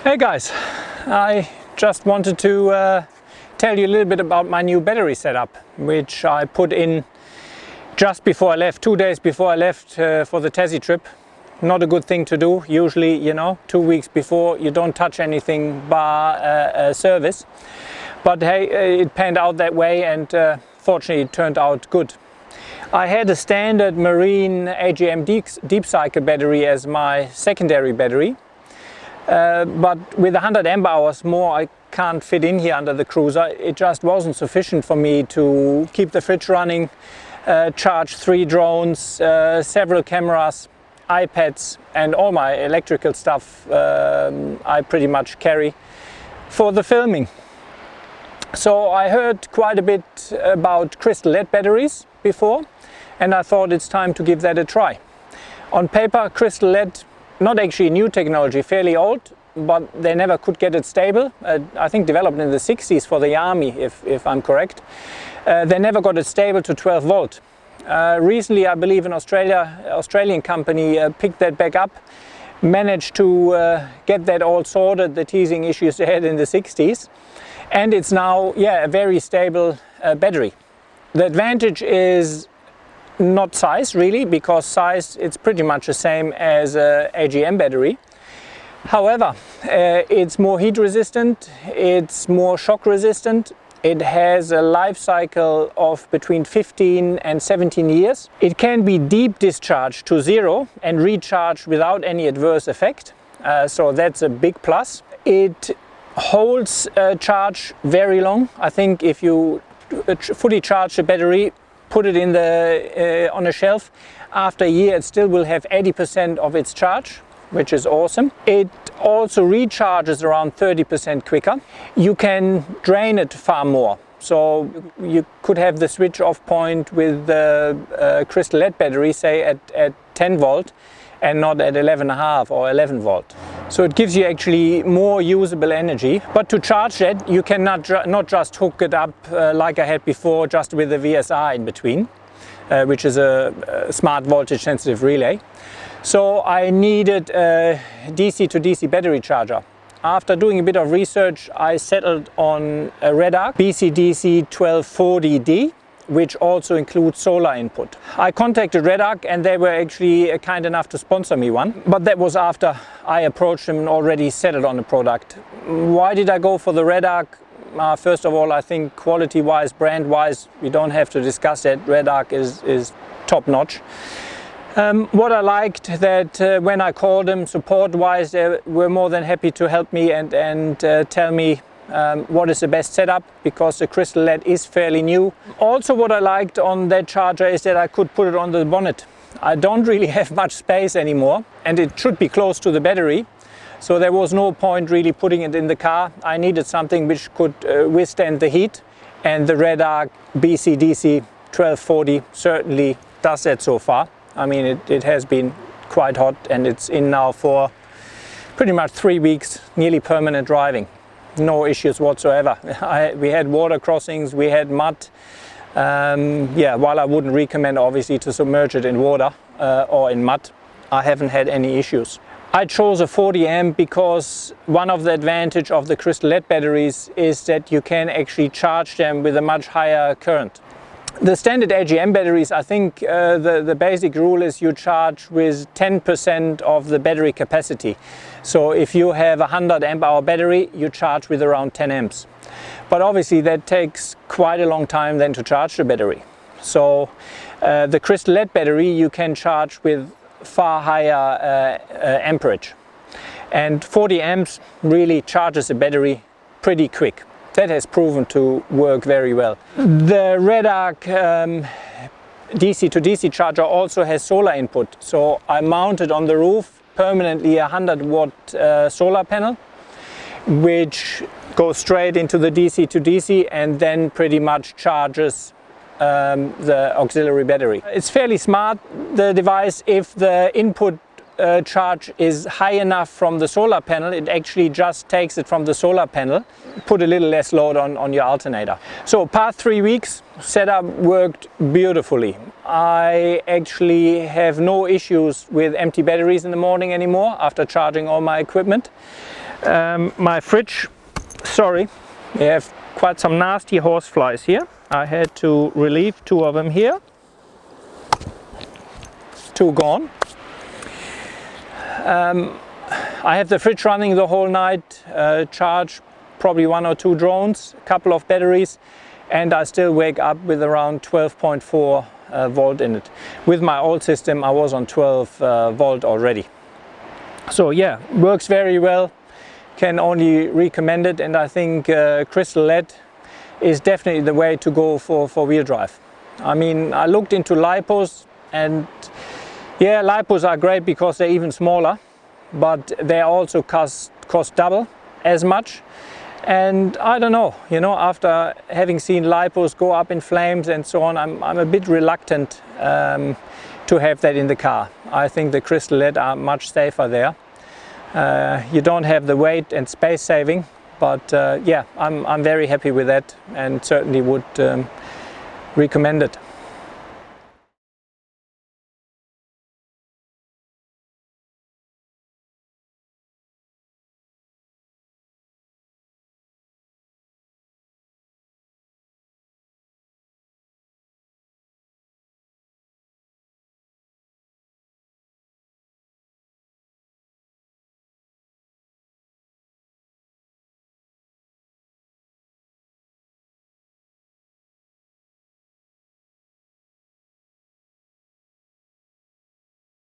Hey guys, I just wanted to tell you a little bit about my new battery setup, which I put in just before I left, 2 days before I left for the Tassie trip. Not a good thing to do. Usually, you know, 2 weeks before you don't touch anything bar a service. But hey, it panned out that way, and fortunately it turned out good. I had a standard marine AGM deep cycle battery as my secondary battery. But with 100 amp hours more I can't fit in here under the cruiser. It just wasn't sufficient for me to keep the fridge running, charge 3 drones, several cameras, iPads and all my electrical stuff I pretty much carry for the filming. So I heard quite a bit about crystal LED batteries before, and I thought it's time to give that a try. On paper, crystal LED, not actually new technology, fairly old, but they never could get it stable. I think developed in the 60s for the army, if I'm correct. They never got it stable to 12 volt. Recently, I believe an Australian company picked that back up, managed to get that all sorted, the teasing issues they had in the 60s. And it's now, yeah, a very stable battery. The advantage is not size really, because size it's pretty much the same as a AGM battery. However, it's more heat resistant, it's more shock resistant, it has a life cycle of between 15 and 17 years. It can be deep discharged to 0 and recharged without any adverse effect, so that's a big plus. It holds charge very long. I think if you fully charge the battery, put it in the on a shelf, after a year it still will have 80% of its charge, which is awesome. It also recharges around 30% quicker. You can drain it far more, so you could have the switch off point with the crystal LED battery, say at 10 volt and not at 11.5 or 11 volt. So it gives you actually more usable energy. But to charge that, you cannot not just hook it up like I had before, just with a VSR in between, which is a smart voltage sensitive relay. So I needed a DC to DC battery charger. After doing a bit of research, I settled on a Redarc BCDC1240D, which also includes solar input. I contacted Redarc and they were actually kind enough to sponsor me one, but that was after I approached them and already settled on the product. Why did I go for the Redarc? First of all, I think quality-wise, brand-wise, we don't have to discuss that. Redarc is top-notch. What I liked that when I called them support-wise, they were more than happy to help me and tell me what is the best setup, because the crystal LED is fairly new. Also what I liked on that charger is that I could put it on the bonnet. I don't really have much space anymore and it should be close to the battery, so there was no point really putting it in the car. I needed something which could withstand the heat, and the Redarc BCDC1240 certainly does that so far. I mean, it has been quite hot and it's in now for pretty much 3 weeks, nearly permanent driving. No issues whatsoever. We had water crossings, we had mud. Yeah, while I wouldn't recommend obviously to submerge it in water or in mud, I haven't had any issues. I chose a 40 amp because one of the advantages of the crystal LED batteries is that you can actually charge them with a much higher current. The standard AGM batteries, I think the basic rule is you charge with 10% of the battery capacity. So if you have a 100 amp hour battery, you charge with around 10 amps. But obviously that takes quite a long time then to charge the battery. So the crystal LED battery you can charge with far higher amperage. And 40 amps really charges the battery pretty quick. That has proven to work very well. The Redarc DC to DC charger also has solar input. So I mounted on the roof permanently a 100 watt solar panel, which goes straight into the DC to DC and then pretty much charges the auxiliary battery. It's fairly smart, the device. If the input charge is high enough from the solar panel, it actually just takes it from the solar panel, put a little less load on your alternator. So past 3 weeks, setup worked beautifully. I actually have no issues with empty batteries in the morning anymore after charging all my equipment. My fridge, sorry, we have quite some nasty horseflies here. I had to relieve 2 of them here. 2 gone. I have the fridge running the whole night, charge probably 1 or 2 drones, a couple of batteries, and I still wake up with around 12.4 volt in it. With my old system I was on 12 volt already. So yeah, works very well, can only recommend it, and I think crystal LED is definitely the way to go for wheel drive. I mean, I looked into lipos, and yeah, lipos are great because they're even smaller, but they also cost double as much. And I don't know, you know, after having seen lipos go up in flames and so on, I'm a bit reluctant to have that in the car. I think the crystal LED are much safer there. You don't have the weight and space saving, but yeah, I'm very happy with that and certainly would recommend it.